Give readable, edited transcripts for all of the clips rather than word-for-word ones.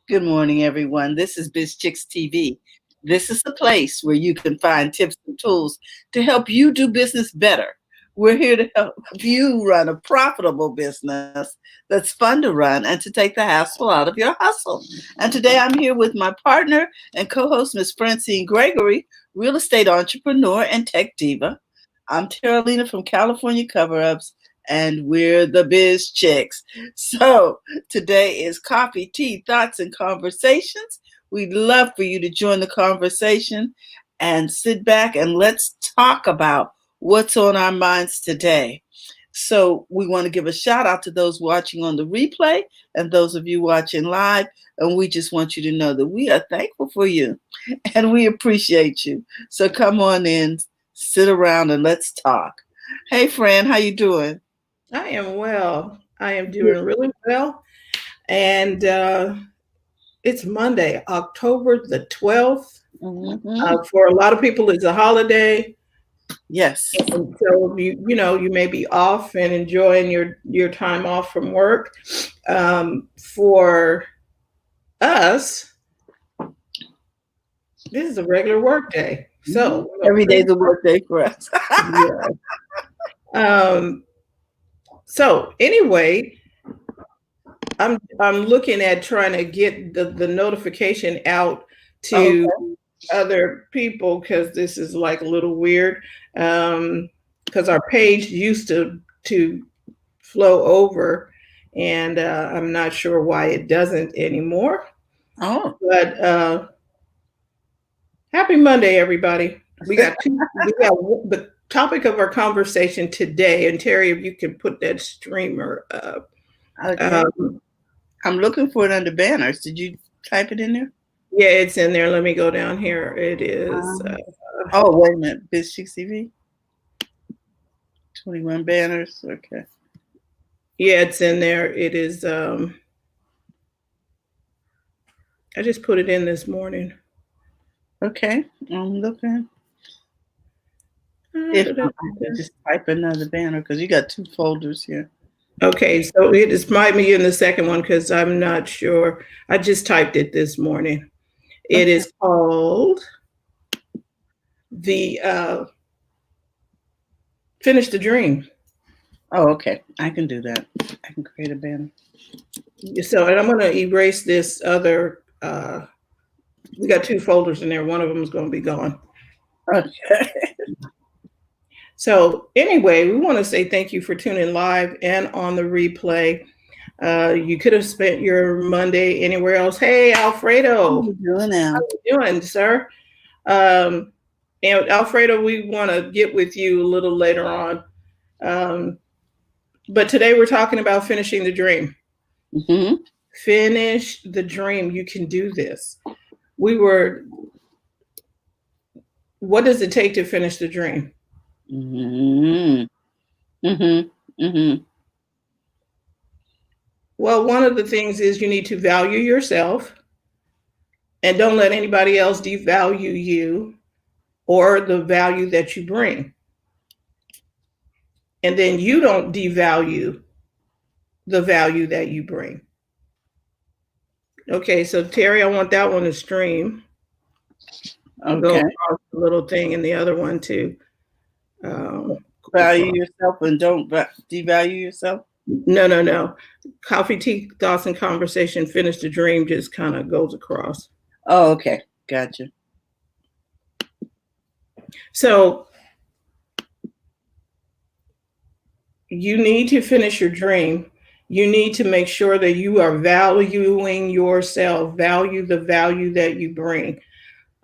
Good morning, everyone. This is Biz Chicks TV. This is the place where you can find tips and tools to help you do business better. We're here to help you run a profitable business that's fun to run and to take the hassle out of your hustle. And today I'm here with my partner and co host, Miss Francine Gregory, real estate entrepreneur and tech diva. I'm Terralina from California Cover Ups, and we're the Biz Chicks. So, today is coffee, tea, thoughts, and conversations. We'd love for you to join the conversation and sit back and let's talk about what's on our minds today. So, we want to give a shout out to those watching on the replay and those of you watching live. And we just want you to know that we are thankful for you and we appreciate you. So, come on in, sit around, and let's talk. Hey, Fran, how you doing? I am well. I am doing really well. And it's Monday, October the 12th. Mm-hmm. For a lot of people, it's a holiday. Yes. And so you may be off and enjoying your time off from work. For us, this is a regular work day. So Every day's a work day for us. yeah. Um, so anyway, I'm looking at trying to get the notification out to Okay. other people because this is like a little weird. Because our page used to flow over, and I'm not sure why it doesn't anymore. Oh, But happy Monday, everybody. We got the topic of our conversation today, and Terry, if you can put that streamer up. okay. Um, I'm looking for it under banners. Did you type it in there? Yeah, it's in there. Let me go down here. It is. Oh, wait a minute. Biz Chicks TV? 21 banners. Okay. Yeah, it's in there. It is. I just put it in this morning. Okay. I'm looking. If not, I can just type another banner because you got two folders here. Okay, so it is might be in the second one because I'm not sure. I just typed it this morning. It Okay. is called the Finish the Dream. Oh, okay. I can do that. I can create a banner. So, and I'm going to erase this other. We got two folders in there. One of them is going to be gone. Okay. So, anyway, we want to say thank you for tuning live and on the replay. You could have spent your Monday anywhere else. Hey, How Alfredo, you doing how now? you doing, sir? Um, and Alfredo, we want to get with you a little later on. Um, but today we're talking about finishing the dream. Mm-hmm. Finish the dream. You can do this. We were. What does it take to finish the dream? Mm-hmm. Mm-hmm. Mm-hmm. Well, one of the things is you need to value yourself and don't let anybody else devalue you or the value that you bring. And then you don't devalue the value that you bring. Okay, so Terry, I want that one to stream. Go Okay. across the little thing and the other one to go Value across. yourself and don't devalue yourself. No, no, no. Coffee, tea, thoughts, and conversation. Finish the dream just kind of goes across. Oh, okay. Gotcha. So you need to finish your dream. You need to make sure that you are valuing yourself, value the value that you bring.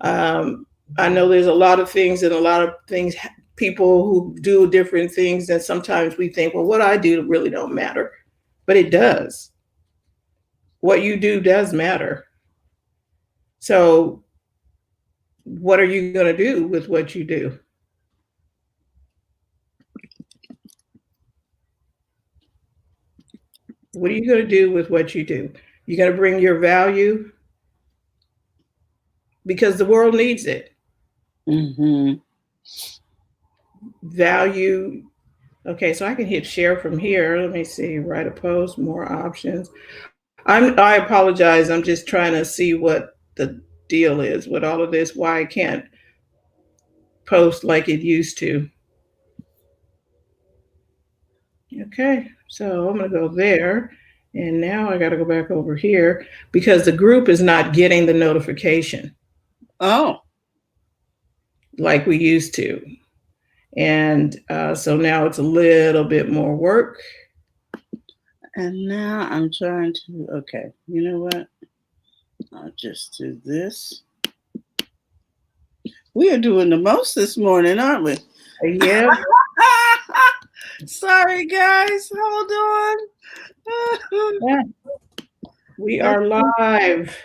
Um, I know there's a lot of things and a lot of things, people who do different things, and sometimes we think, well, what I do really don't matter, but it does. What you do does matter. So, what are you going to do with what you do? What are you going to do with what you do? You're going to bring your value because the world needs it. Mm-hmm. Value. Okay, so I can hit share from here. Let me see. Write a post, more options. I apologize. I'm just trying to see what the deal is with all of this, why I can't post like it used to. Okay, so I'm going to go there. And now I got to go back over here because the group is not getting the notification Oh, like we used to. And so now it's a little bit more work. and now I'm trying to, okay, you know what? I'll just do this. We are doing the most this morning, aren't we? Yeah. Sorry, guys. Hold on. Yeah. We are live.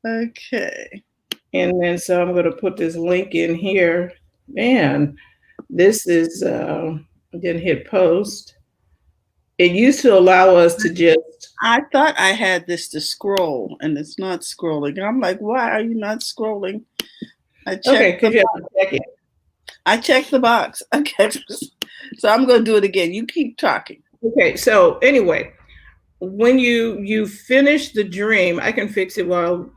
Okay. And then so I'm going to put this link in here. Man, this is, then hit post. It used to allow us to just. I thought I had this to scroll, and it's not scrolling. I'm like, why are you not scrolling? I checked Okay, you have to check it. I checked the box. Okay. So I'm going to do it again. You keep talking. Okay, so anyway, when you finish the dream, I can fix it while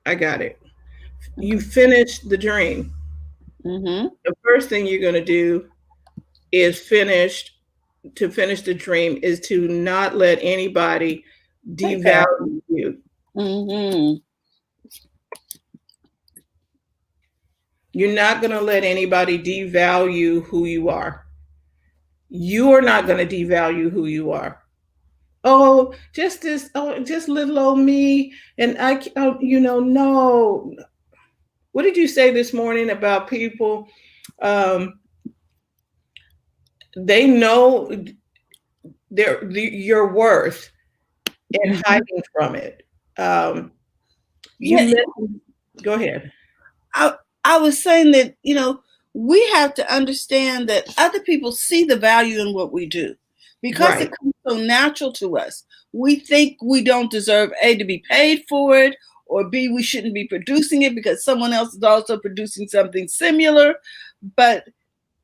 I got it. You finish the dream. Mm-hmm. The first thing you're going to do is finish the dream is to not let anybody devalue you. Mm-hmm. You're not going to let anybody devalue who you are. You are not going to devalue who you are. Oh, just little old me. And no. What did you say this morning about people? They know your worth and hiding from it. Go ahead. I was saying that, we have to understand that other people see the value in what we do because it comes so natural to us. We think we don't deserve A, to be paid for it, or B, we shouldn't be producing it because someone else is also producing something similar, but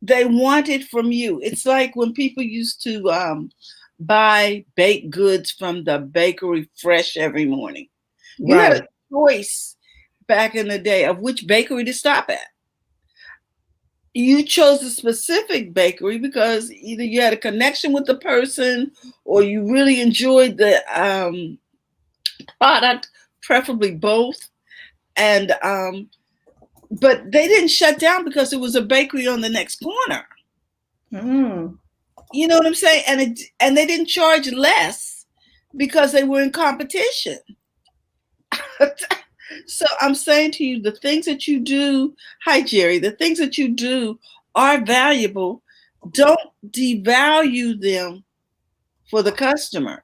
they want it from you. It's like when people used to buy baked goods from the bakery fresh every morning. You had a choice back in the day of which bakery to stop at. You chose a specific bakery because either you had a connection with the person or you really enjoyed the product, preferably both. And but they didn't shut down because it was a bakery on the next corner. You know what I'm saying? And they didn't charge less because they were in competition. So I'm saying to you, the things that you do, hi Jerry, the things that you do are valuable. Don't devalue them for the customer,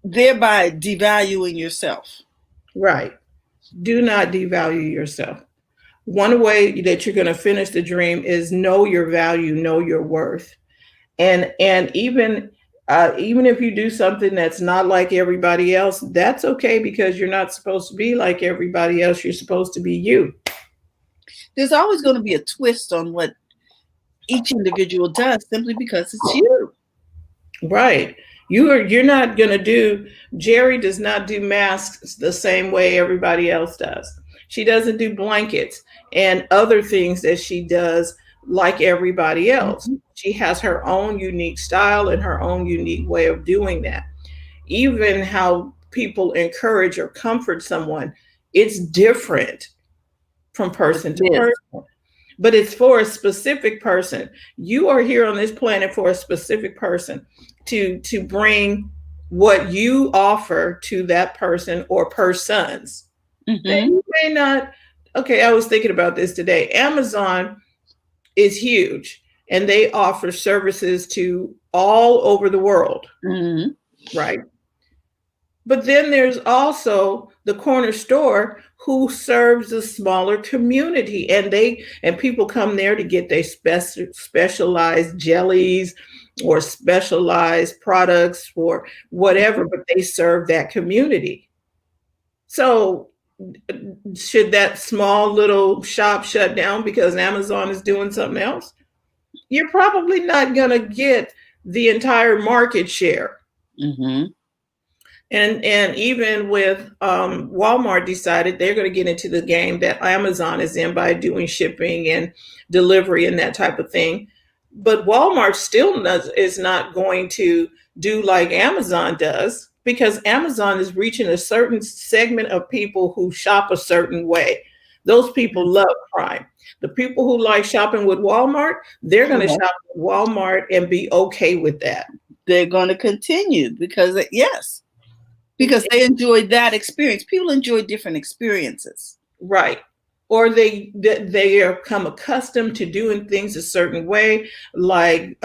thereby devaluing yourself. Right. Do not devalue yourself. One way that you're going to finish the dream is know your value, know your worth. And even if you do something that's not like everybody else, that's okay because you're not supposed to be like everybody else. You're supposed to be you. There's always going to be a twist on what each individual does simply because it's you. Right. You're not going to do, Jerry does not do masks the same way everybody else does. She doesn't do blankets and other things that she does like everybody else. Mm-hmm. She has her own unique style and her own unique way of doing that. Even how people encourage or comfort someone, it's different from person to person. But it's for a specific person. You are here on this planet for a specific person to bring what you offer to that person or persons. Mm-hmm. You may not. Okay, I was thinking about this today. Amazon is huge and they offer services to all over the world. Mm-hmm. Right. But then there's also the corner store who serves a smaller community, and people come there to get their specialized jellies or specialized products for whatever, but they serve that community. So should that small little shop shut down because Amazon is doing something else? You're probably not going to get the entire market share. Mm-hmm. And even with Walmart decided they're going to get into the game that Amazon is in by doing shipping and delivery and that type of thing. But Walmart still is not going to do like Amazon does, because Amazon is reaching a certain segment of people who shop a certain way. Those people love Prime. The people who like shopping with Walmart, they're going to shop with Walmart and be okay with that. They're going to continue because, yes, because they enjoyed that experience. People enjoy different experiences. Right. Or they become accustomed to doing things a certain way. Like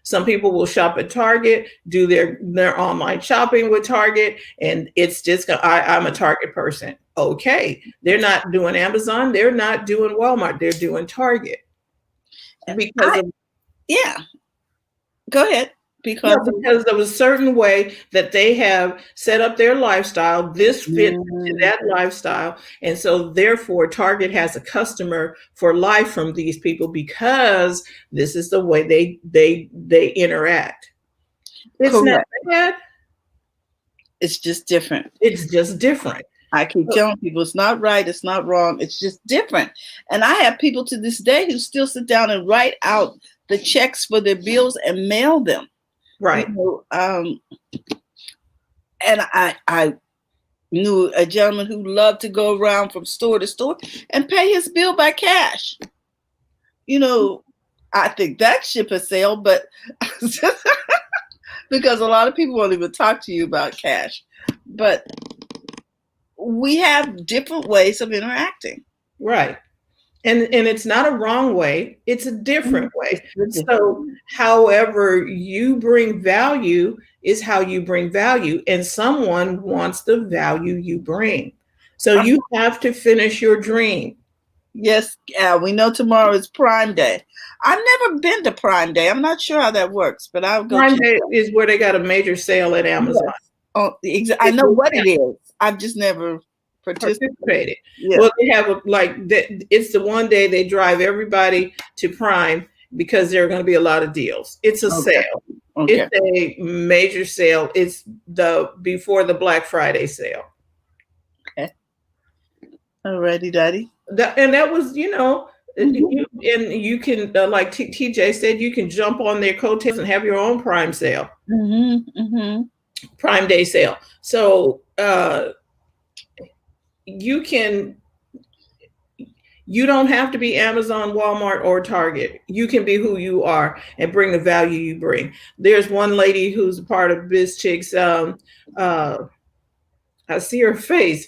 some people will shop at Target, do their online shopping with Target, and it's just I'm a Target person. Okay, they're not doing Amazon, they're not doing Walmart, they're doing Target. Because go ahead. Because of a certain way that they have set up their lifestyle, this fits into that lifestyle. And so therefore Target has a customer for life from these people because this is the way they interact. It's Correct. not bad. It's just different. It's just different. I keep telling people it's not right, it's not wrong, it's just different. And I have people to this day who still sit down and write out the checks for their bills and mail them. Right. You know, and I knew a gentleman who loved to go around from store to store and pay his bill by cash. You know, I think that ship has sailed, but because a lot of people won't even talk to you about cash. But we have different ways of interacting. Right. And it's not a wrong way, it's a different way. So however you bring value is how you bring value, and someone wants the value you bring. So you have to finish your dream. Yes, we know tomorrow is Prime Day. I've never been to Prime Day. I'm not sure how that works, but I'll go. Prime Day is where they got a major sale at Amazon. Yes. Oh, I know what it is. I've just never participated. Yeah. Well, they have it's the one day they drive everybody to Prime because there are going to be a lot of deals. It's a sale. Okay. It's a major sale. It's before the Black Friday sale. Okay. Alrighty, Daddy. And that was, you can like TJ said, you can jump on their coattails and have your own Prime sale. Prime Day sale. So you don't have to be Amazon, Walmart, or Target. You can be who you are and bring the value you bring. There's one lady who's a part of BizChix. I see her face.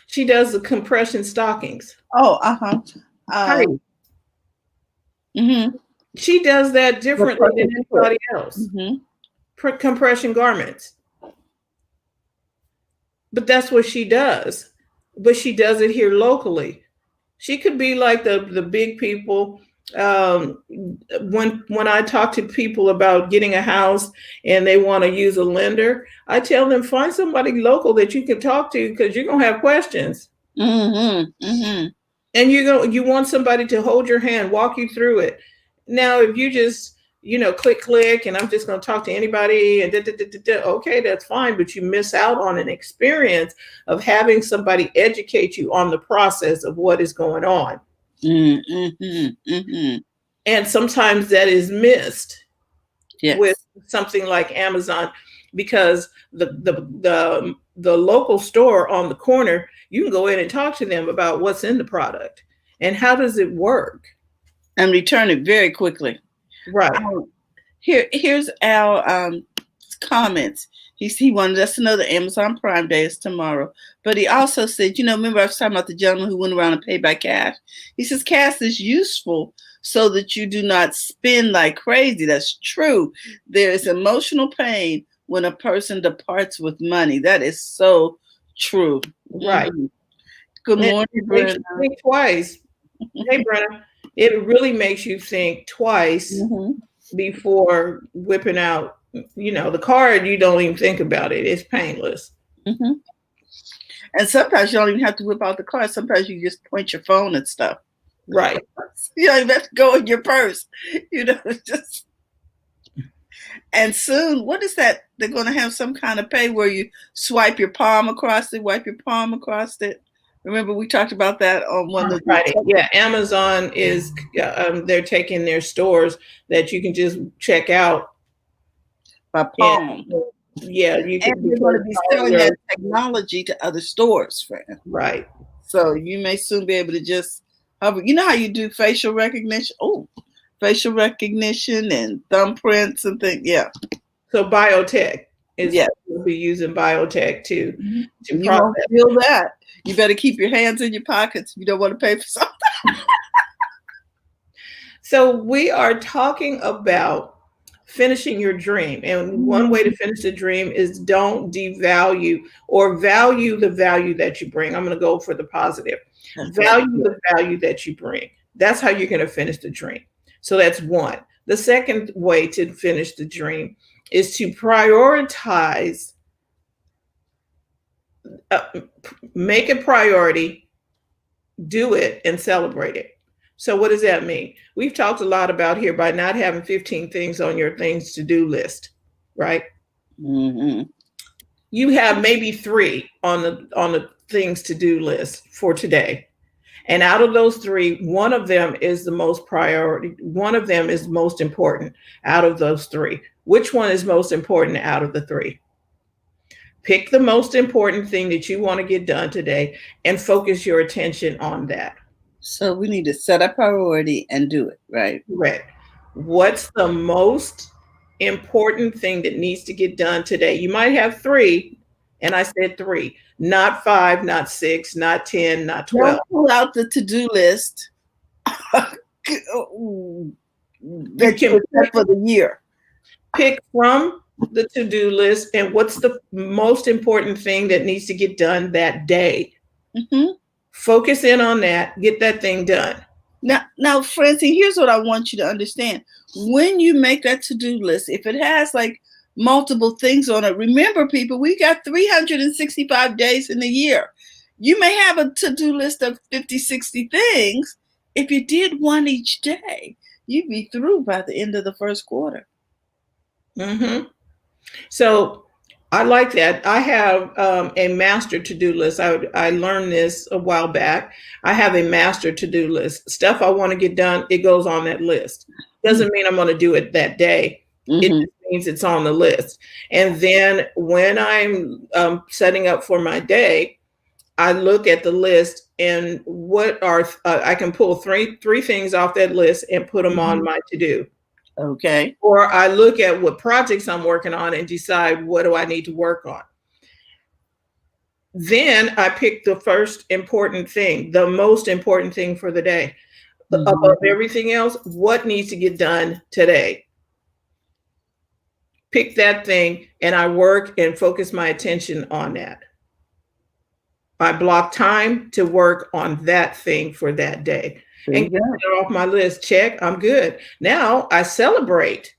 She does the compression stockings. Oh, She does that differently than anybody else. Compression garments. But that's what she does. But she does it here locally. She could be like the big people. When I talk to people about getting a house and they want to use a lender, I tell them find somebody local that you can talk to because you're gonna have questions. And you want somebody to hold your hand, walk you through it. Now, if you just click, and I'm just going to talk to anybody and okay, that's fine. But you miss out on an experience of having somebody educate you on the process of what is going on. And sometimes that is missed with something like Amazon, because the local store on the corner, you can go in and talk to them about what's in the product and how does it work, and return it very quickly. Right. Here's our comments. He wanted us to know that Amazon Prime Day is tomorrow. But he also said, remember I was talking about the gentleman who went around and paid by cash? He says cash is useful so that you do not spend like crazy. That's true. There is emotional pain when a person departs with money. That is so true. Right. Good morning, Brenna. Think twice. Hey, Brenna. It really makes you think twice before whipping out, the card. You don't even think about it. It's painless. And sometimes you don't even have to whip out the card. Sometimes you just point your phone and stuff. Right. That's go in your purse. Just. And soon, what is that? They're going to have some kind of pay where you swipe your palm across it, wipe your palm across it. Remember, we talked about that on one of Right. the. Yeah. Amazon is, they're taking their stores that you can just check out. By palm. Yeah, you And can. they're going to be selling that technology to other stores, friend. Right. So you may soon be able to just hover. You know how you do facial recognition? Oh, facial recognition and thumbprints and things. Yeah. So biotech is, yeah. We'll be using biotech to you won't feel that. You better keep your hands in your pockets if you don't want to pay for something. So we are talking about finishing your dream. And one way to finish the dream is don't devalue or value the value that you bring. I'm going to go for the positive. Value the value that you bring. That's how you're going to finish the dream. So that's one. The second way to finish the dream is to prioritize, make a priority, do it, and celebrate it. So what does that mean? We've talked a lot about here by not having 15 things on your things to do list, right? Mm-hmm. You have maybe 3 on the things to do list for today. And out of those 3, one of them is the most priority. One of them is most important out of those 3. Which one is most important out of the 3? Pick the most important thing that you want to get done today and focus your attention on that. So we need to set a priority and do it, right? Correct. What's the most important thing that needs to get done today? You might have 3, and I said 3, not 5, not 6, not 10, not 12. Don't pull out the to-do list that you set for the year. Pick from the to-do list and what's the most important thing that needs to get done that day. Mm-hmm. Focus in on that, get that thing done. Now, Francie, here's what I want you to understand. When you make that to-do list, if it has like multiple things on it, remember, people, we got 365 days in the year. You may have a to-do list of 50, 60 things. If you did one each day, you'd be through by the end of the first quarter. Mm-hmm. So I like that. I have a master to-do list. I learned this a while back. I have a master to-do list. Stuff I want to get done, it goes on that list. Doesn't mean I'm going to do it that day. Mm-hmm. It just means it's on the list. And then when I'm setting up for my day, I look at the list and what are I can pull three things off that list and put them on my to-do. Okay. Or I look at what projects I'm working on and decide what do I need to work on. Then I pick the first important thing, the most important thing for the day. Mm-hmm. Above everything else, what needs to get done today? Pick that thing and I work and focus my attention on that. I block time to work on that thing for that day. And get it off my list. Check. I'm good. Now I celebrate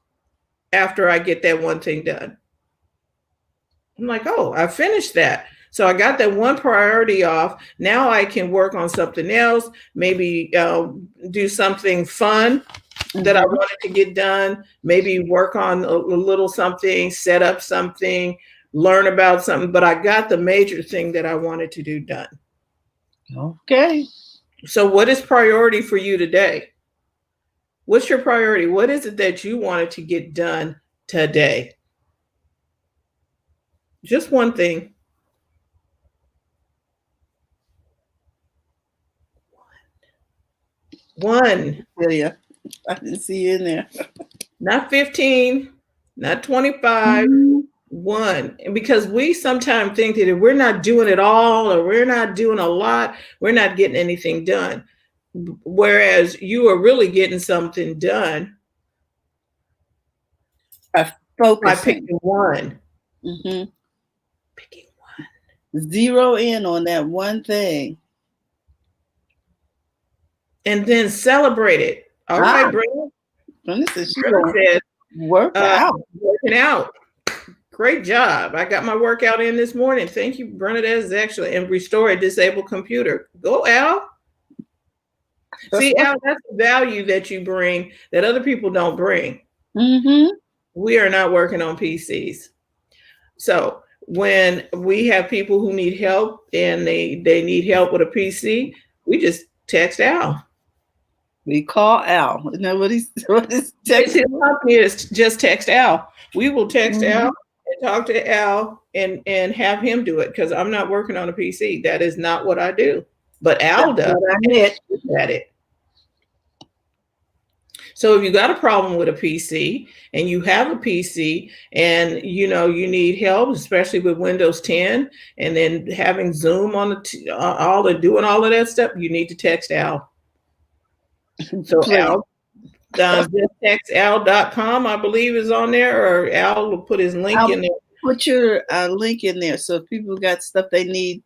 after I get that one thing done. I'm like, oh, I finished that. So I got that one priority off. Now I can work on something else, maybe do something fun that I wanted to get done, maybe work on a little something, set up something, learn about something. But I got the major thing that I wanted to do done. Okay. So what is priority for you today? What's your priority? What is it that you wanted to get done today? Just one thing. One. Yeah, I didn't see you in there. Not 15, not 25. Mm-hmm. One. And because we sometimes think that if we're not doing it all or we're not doing a lot, we're not getting anything done. Whereas you are really getting something done by picking one. Mm-hmm. Picking one. Zero in on that one thing. And then celebrate it. All right, Brenda. Work out. Working out. Great job. I got my workout in this morning. Thank you, Bernadette. Actually, and restore a disabled computer. Go, Al. See, Al, that's the value that you bring that other people don't bring. Mm-hmm. We are not working on PCs. So when we have people who need help and they need help with a PC, we just text Al. We call Al. You know what he's It's his texting? company is just text Al. We will text Mhm. Al and talk to Al and have him do it because I'm not working on a PC. That is not what I do. But Al That's does. what I meant. At it. So if you got a problem with a PC and you have a PC and you know you need help, especially with Windows 10, and then having Zoom on all the doing all of that stuff, you need to text Al. So Please. Al, just text al.com, I believe is on there, or Al will put his link in there. Put your link in there so if people got stuff they need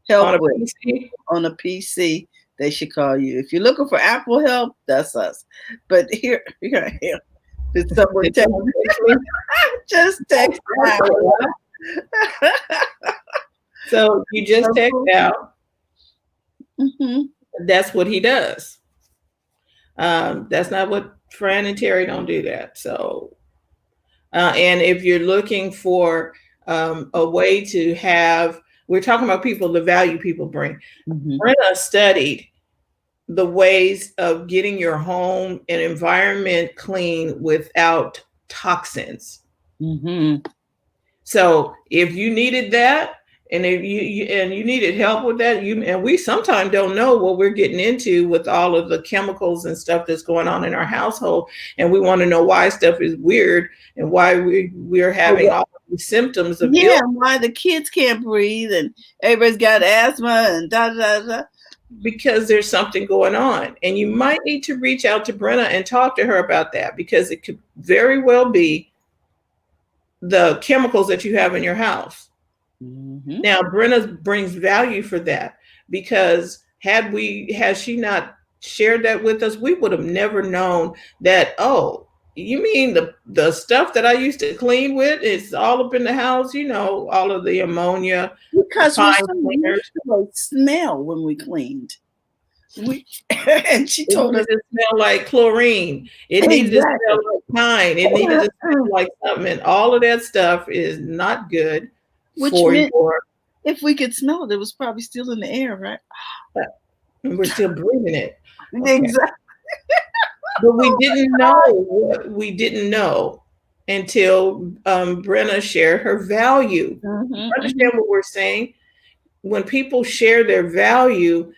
On help a with PC. on a PC, they should call you. If you're looking for Apple help, that's us. But here. Did someone text me? Just text Al. So you just text Al. Mm-hmm. That's what he does. That's not what Fran and Terry don't do that. So, and if you're looking for a way to have, we're talking about people, the value people bring. Mm-hmm. Brenna studied the ways of getting your home and environment clean without toxins. Mm-hmm. So if you needed that, and if you needed help with that, and we sometimes don't know what we're getting into with all of the chemicals and stuff that's going on in our household, and we want to know why stuff is weird and why we're having all these symptoms of illness. Why the kids can't breathe and everybody's got asthma and da. Because there's something going on, and you might need to reach out to Brenna and talk to her about that, because it could very well be the chemicals that you have in your house. Mm-hmm. Now, Brenna brings value for that, because had she not shared that with us, we would have never known that, oh, you mean the stuff that I used to clean with is all up in the house, all of the ammonia. Because we smell when we cleaned. And she told us it smelled like chlorine. It needed to smell like pine. It needed to smell like something. And all of that stuff is not good. Which meant if we could smell it, it was probably still in the air, right? And we're still breathing it. Okay. Exactly. But we didn't know until Brenna shared her value. Mm-hmm. Understand what we're saying? When people share their value,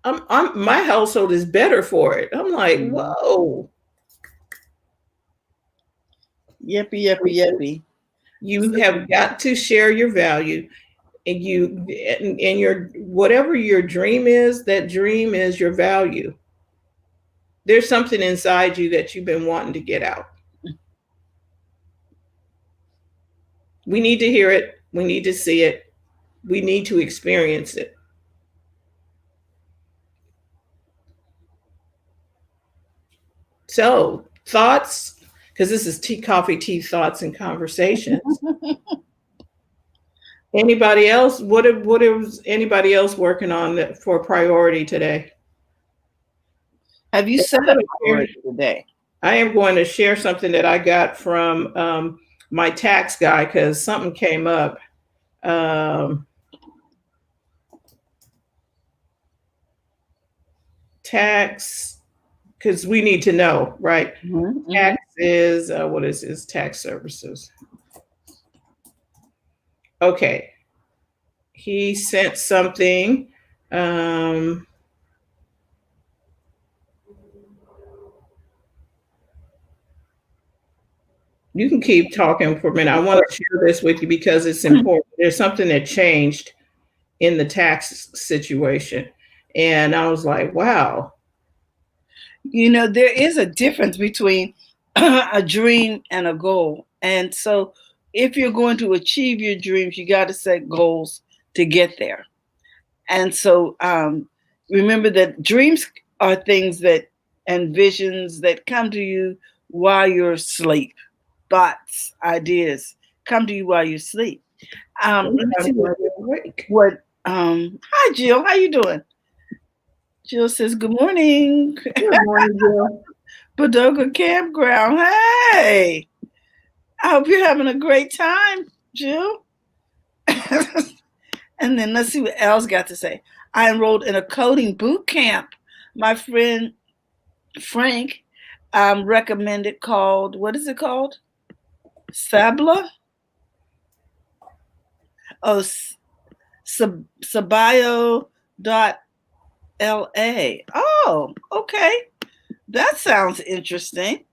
my household is better for it. I'm like, whoa. Yippee. You have got to share your value, and your whatever your dream is, that dream is your value. There's something inside you that you've been wanting to get out. We need to hear it. We need to see it. We need to experience it. So, thoughts, because this is tea, thoughts, and conversations. Anybody else? What is anybody else working on for priority today? Have you set up a priority today? I am going to share something that I got from my tax guy, because something came up. Tax, because we need to know, right? Mm-hmm. Tax is, what is this? Tax services. Okay. He sent something. You can keep talking for a minute. I want to share this with you because it's important. There's something that changed in the tax situation. And I was like, wow. There is a difference between a dream and a goal. And so if you're going to achieve your dreams, you got to set goals to get there. And so remember that dreams are things and visions that come to you while you're asleep. Thoughts, ideas come to you while you sleep. Hi, Jill. How you doing? Jill says, good morning. Good morning, Jill. Padoga Campground. Hey. I hope you're having a great time, Jill. And then let's see what Al's got to say. I enrolled in a coding boot camp. My friend Frank recommended called, what is it called? Sabla? Oh, Sabio.la. Oh, okay. That sounds interesting.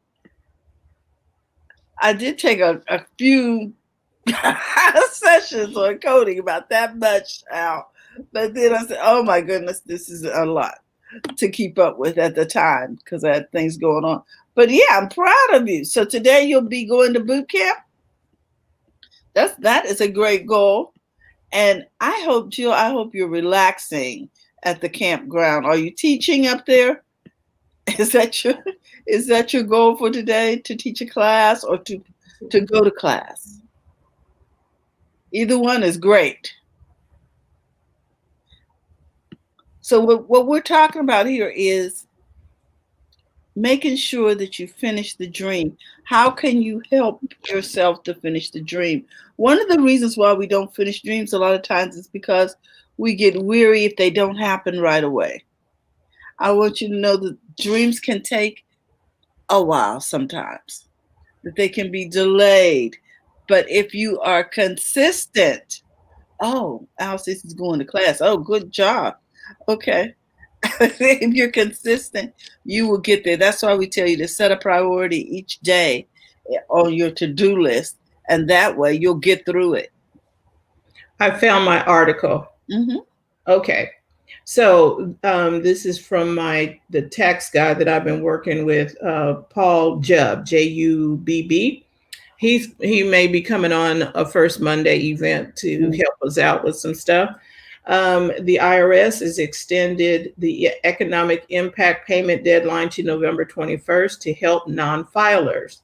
I did take a few sessions on coding about that much out. But then I said, oh my goodness, this is a lot to keep up with at the time because I had things going on. But yeah, I'm proud of you. So today you'll be going to boot camp. That is a great goal. And I hope, Jill, I hope you're relaxing at the campground. Are you teaching up there? Is that your goal for today, to teach a class or to go to class? Either one is great. So what we're talking about here is making sure that you finish the dream. How can you help yourself to finish the dream? One of the reasons why we don't finish dreams a lot of times is because we get weary if they don't happen right away. I want you to know that dreams can take a while sometimes, that they can be delayed. But if you are consistent, oh, Alice is going to class. Oh, good job. Okay. If you're consistent, you will get there. That's why we tell you to set a priority each day on your to-do list. And that way you'll get through it. I found my article. Mm-hmm. Okay. So this is from the tax guy that I've been working with, Paul Jubb, Jubb. He may be coming on a First Monday event to help us out with some stuff. The IRS has extended the economic impact payment deadline to November 21st to help non-filers.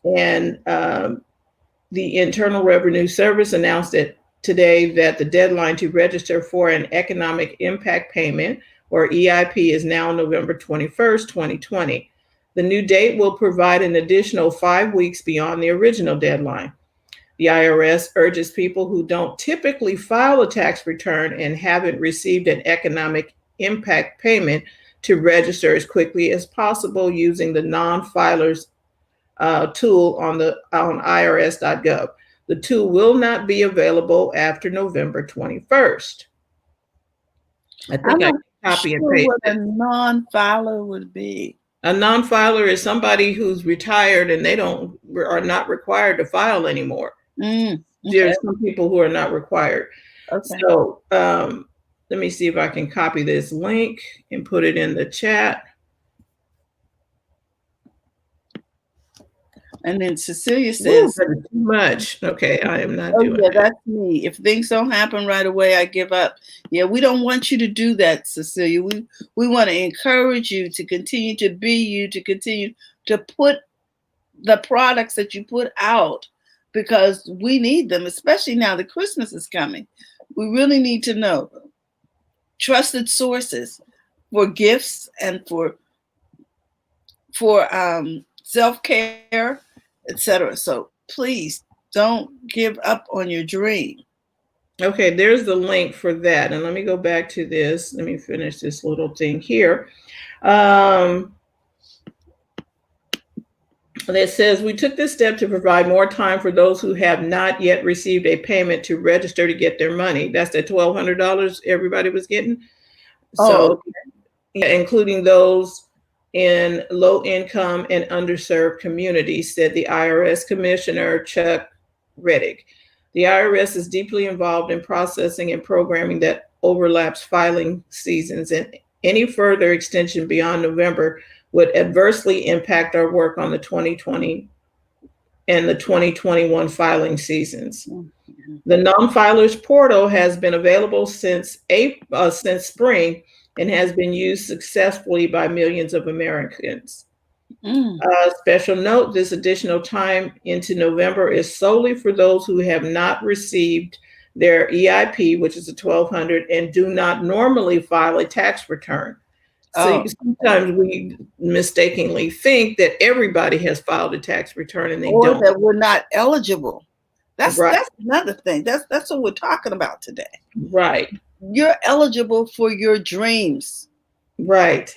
And the Internal Revenue Service announced today that the deadline to register for an economic impact payment, or EIP, is now November 21st, 2020. The new date will provide an additional 5 weeks beyond the original deadline. The IRS urges people who don't typically file a tax return and haven't received an economic impact payment to register as quickly as possible using the non-filers tool on irs.gov. The tool will not be available after November 21st. I think I can copy and paste. What a non-filer would be. A non-filer is somebody who's retired and they are not required to file anymore. Okay. There's some people who are not required. Okay. So let me see if I can copy this link and put it in the chat. And then Cecilia says, too much. Okay, I am not doing that. That's me. If things don't happen right away, I give up. Yeah, we don't want you to do that, Cecilia. We want to encourage you to continue to be you, to continue to put the products that you put out, because we need them, especially now that Christmas is coming. We really need to know trusted sources for gifts and for self-care, etc. So please don't give up on your dream. Okay, there's the link for that. And let me go back to this. Let me finish this little thing here. That says, we took this step to provide more time for those who have not yet received a payment to register to get their money. That's the $1,200 everybody was getting. So, yeah, including those in low income and underserved communities, said the IRS Commissioner Chuck Rettig. The IRS is deeply involved in processing and programming that overlaps filing seasons, and any further extension beyond November would adversely impact our work on the 2020 and the 2021 filing seasons. The non-filers portal has been available since spring and has been used successfully by millions of Americans. Special note, this additional time into November is solely for those who have not received their EIP, which is a $1,200, and do not normally file a tax return. Oh, So sometimes we mistakenly think that everybody has filed a tax return and they or don't. that we're not eligible. Right, That's another thing. That's what we're talking about today. right, You're eligible for your dreams. right.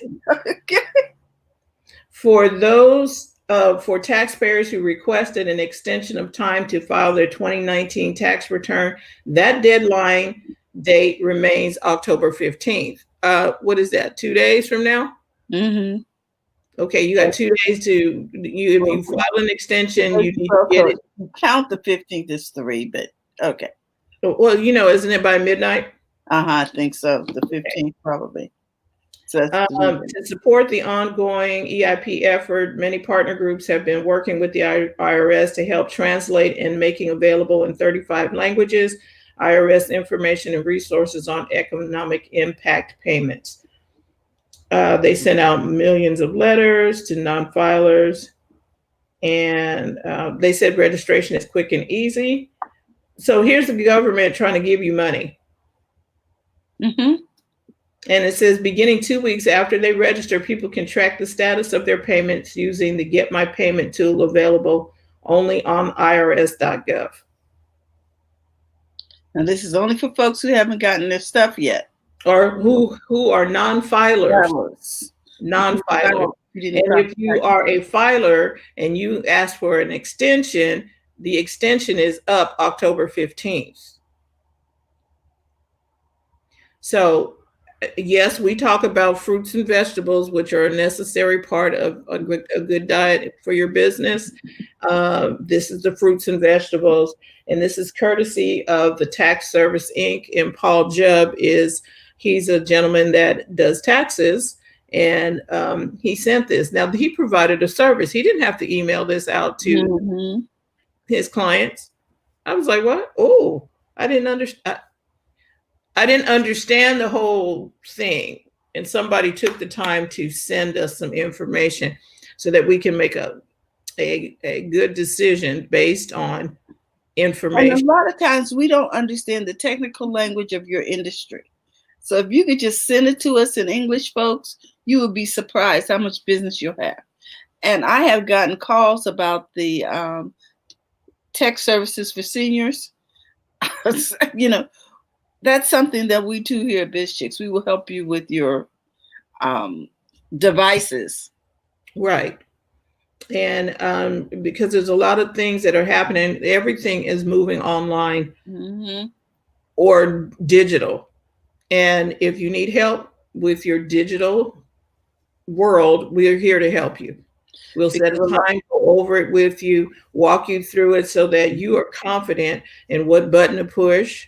For those for taxpayers who requested an extension of time to file their 2019 tax return, that deadline date remains October 15th. What is that? 2 days from now? Mm-hmm. Okay, you got 2 days to you. If you file an extension, you need to get it. Count the 15th as 3, but okay. Well, isn't it by midnight? I think so. The 15th probably. So that's To support the ongoing EIP effort, many partner groups have been working with the IRS to help translate and making available in 35 languages IRS information and resources on economic impact payments. They sent out millions of letters to non-filers, and they said registration is quick and easy. So here's the government trying to give you money. Mm-hmm. And it says beginning 2 weeks after they register, people can track the status of their payments using the Get My Payment tool available only on irs.gov. Now this is only for folks who haven't gotten their stuff yet. Or who are non-filers. Non-filers. And if you are a filer and you ask for an extension, the extension is up October 15th. So yes, we talk about fruits and vegetables, which are a necessary part of a good diet for your business. This is the fruits and vegetables, and this is courtesy of the Tax Service Inc. And Paul Jubb he's a gentleman that does taxes, and he sent this. Now, he provided a service. He didn't have to email this out to his clients. I was like, what? Oh, I didn't understand. I didn't understand the whole thing. And somebody took the time to send us some information so that we can make a good decision based on information. And a lot of times we don't understand the technical language of your industry. So if you could just send it to us in English, folks, you would be surprised how much business you'll have. And I have gotten calls about the tech services for seniors. That's something that we do here at BizChicks. We will help you with your devices. Right. And because there's a lot of things that are happening, everything is moving online or digital. And if you need help with your digital world, we're here to help you. We'll set a time, go over it with you, walk you through it so that you are confident in what button to push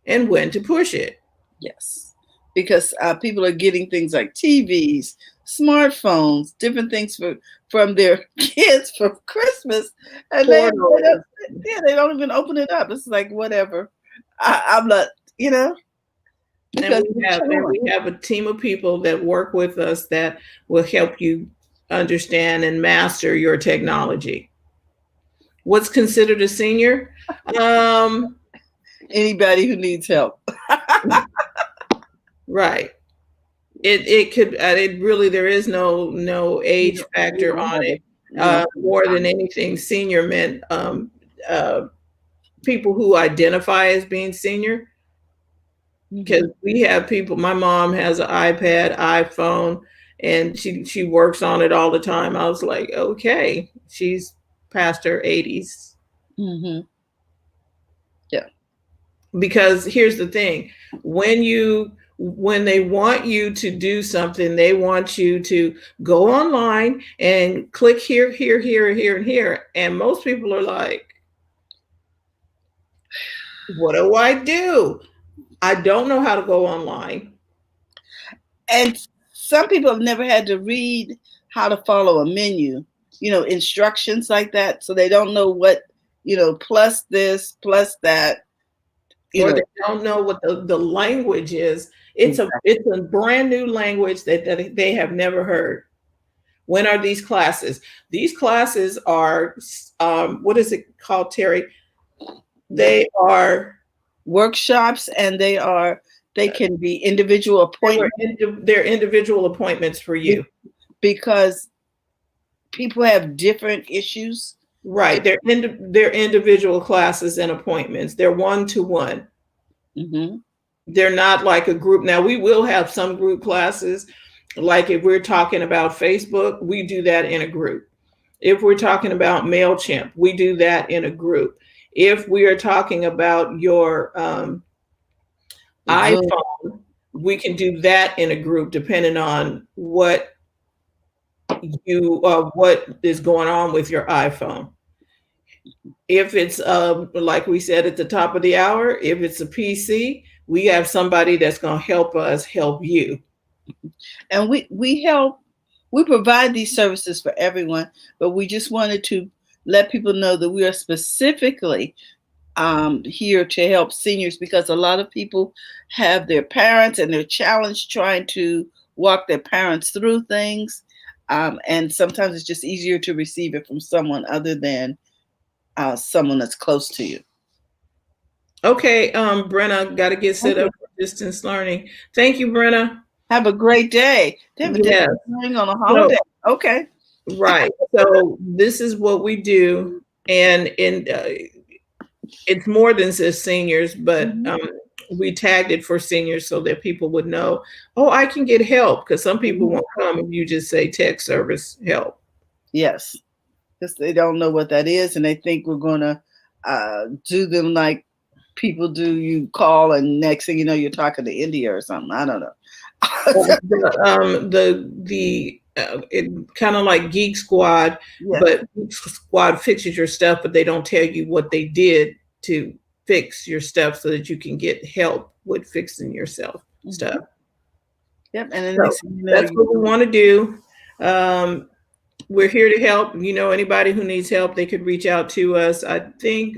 and when to push it. Yes, because people are getting things like TVs, smartphones, different things from their kids for Christmas, and they don't even open it up. It's like whatever. I'm not, And we have a team of people that work with us that will help you understand and master your technology. What's considered a senior? Anybody who needs help. Right. It really, there is no age factor on it. More than anything, senior meant people who identify as being senior. Because we have people, my mom has an iPad, iPhone, and she works on it all the time. I was like, okay, she's past her 80s. Yeah. Because here's the thing, when they want you to do something, they want you to go online and click here, here, here, here, and here. And most people are like, what do I do? I don't know how to go online. And some people have never had to read how to follow a menu, instructions like that. So they don't know what, plus this, plus that. Or they don't know what the language is. It's a brand new language that they have never heard. When are these classes? These classes are, what is it called, Terry? They are workshops, and they are They can be individual appointments. They're individual appointments for you. Because people have different issues. Right. They're individual classes and appointments. They're one-to-one. Mm-hmm. They're not like a group. Now, we will have some group classes. Like if we're talking about Facebook, we do that in a group. If we're talking about MailChimp, we do that in a group. If we are talking about your iPhone, we can do that in a group, depending on what is going on with your iPhone. If it's like we said at the top of the hour, if it's a PC, we have somebody that's going to help us help you. And we provide these services for everyone, but we just wanted to let people know that we are specifically here to help seniors, because a lot of people have their parents and they're challenged trying to walk their parents through things. And sometimes it's just easier to receive it from someone other than someone that's close to you. Okay, Brenna, got to get set up for distance learning. Thank you, Brenna. Have a great day. Yes. On a holiday. Okay. Right. So this is what we do, and it's more than just seniors, but we tagged it for seniors so that people would know, oh, I can get help, because some people won't come if you just say tech service help. Yes, because they don't know what that is, and they think we're going to do them like people do. You call, and next thing you know, you're talking to India or something. I don't know. It kind of like Geek Squad, yes. But Geek Squad fixes your stuff, but they don't tell you what they did to fix your stuff so that you can get help with fixing yourself stuff. Yep, and then that's what we want to do. We're here to help. Anybody who needs help, they could reach out to us. I think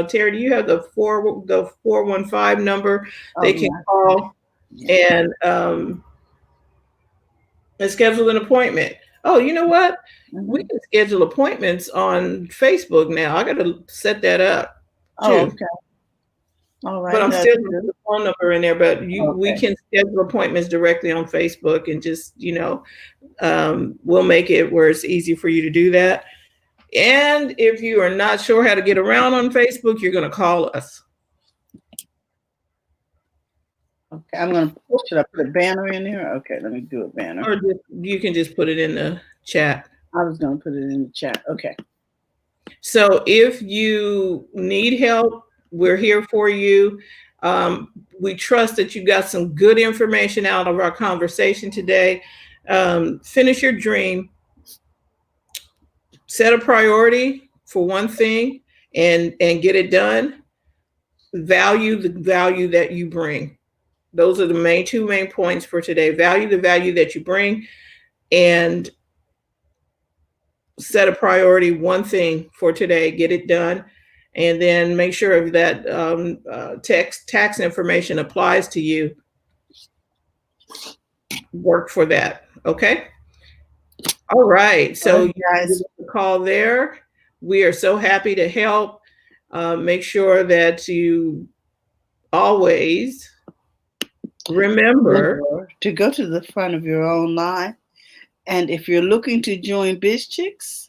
Terry, do you have the 415 number they can call and schedule an appointment? Oh, you know what? We can schedule appointments on Facebook now. I got to set that up too. Oh, okay. All right. But I'm still putting the phone number in there. But we can schedule appointments directly on Facebook, and just we'll make it where it's easy for you to do that. And if you are not sure how to get around on Facebook, you're going to call us. Okay, should I put a banner in here? Okay, let me do a banner. Or you can just put it in the chat. I was going to put it in the chat. Okay. So if you need help, we're here for you. We trust that you got some good information out of our conversation today. Finish your dream. Set a priority for one thing and get it done. Value the value that you bring. Those are the two main points for today. Value the value that you bring, and set a priority, one thing for today, get it done. And then make sure that tax information applies to you. Work for that. Okay. All right. So you guys call there. We are so happy to help. Make sure that you always remember to go to the front of your own line. And if you're looking to join BizChix,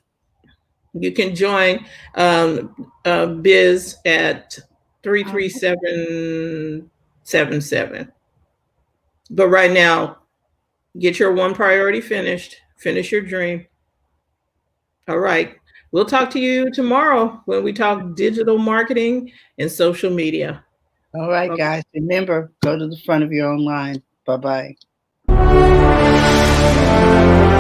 you can join Biz at 33777. But right now, get your one priority finished. Finish your dream. All right. We'll talk to you tomorrow when we talk digital marketing and social media. All right, guys. Remember, go to the front of your own line. Bye-bye.